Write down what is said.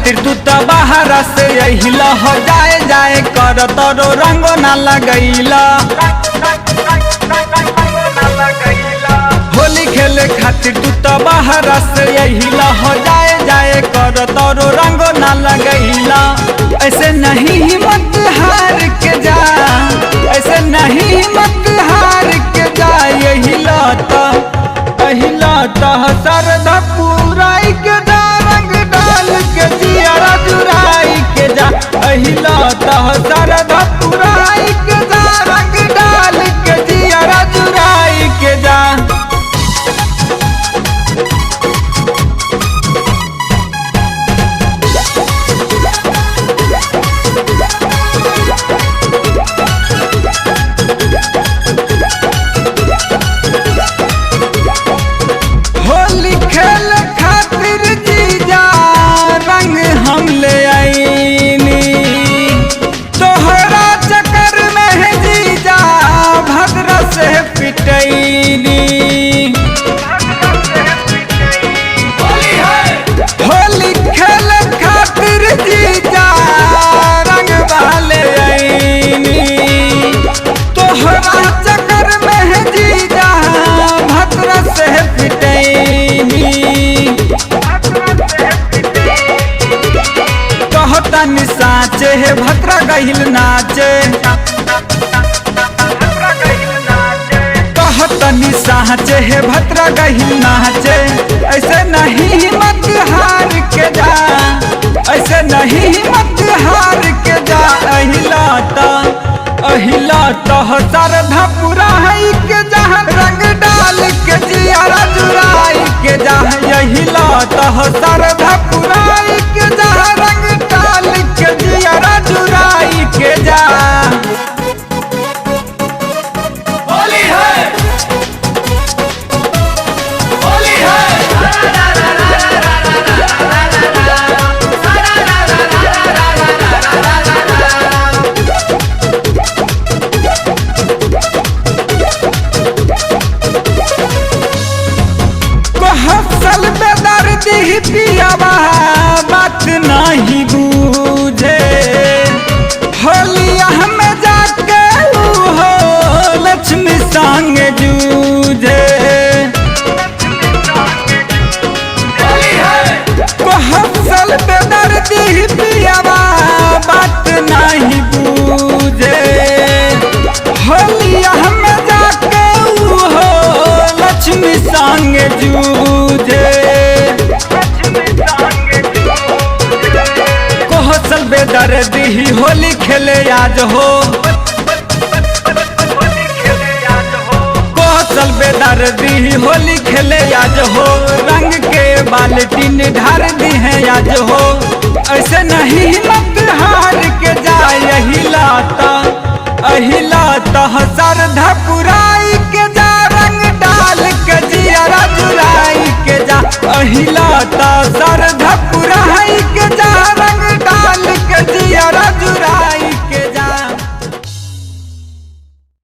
खातिर तू तो बाहर से अहिला हो जाए जाए कर तोरो रंगो ना लगैला। होली खेले खातिर तू तो बाहर से अहिला हो जाए जाए कर तोरो रंगो ना लगैला। ऐसे नहीं हिम्मत हार के जा, ऐसे नहीं हिम्मत हार के जा। यही लाता सरधा पुराई के जा, रंग डाल के जियारा जुराई के जा। यही लाता सरधा पुराई के जा, रंग डाल के जियारा जुराई के जा। होली खेल खातिर जीजा रंग हम ले आईनी, तोहरा चक्कर में जीजा भद्र से पिटैनी। होली खेल खातिर जीजा रंग वाले आईनी, तोहरा चक्कर में जीजा भद्र से पिटैनी। कहतन साचे है भद्रा गहिल नाचे, कहतन साचे है भद्रा गहिल नाचे। ऐसे नहीं मत हार के जा, ऐसे नहीं मत हार के जा। अहिलाता सरधा पुराई के जहाँ रंग डाल के जियारा जुराई के जा। यही लाता सरधा पुराई के जहाँ रंग डाल के जियारा जुराई के जा। होली है, होली है। हसल बेदर्दी पियावा बात नहीं बूझे। होलिया में जाके हो लक्ष्मी संग जूझे। हसल बेदर्दी पियावा बात नहीं बूझे। होलिया में जाके हो लक्ष्मी संग जूझे। कोहसल बेदर्दी होली खेले आज हो, कोहसल बेदर्दी होली खेले आज हो। रंग के बाल्टीन ढार दी है आज हो। ऐसे नहीं मत हार के जा। यही लाता सरधा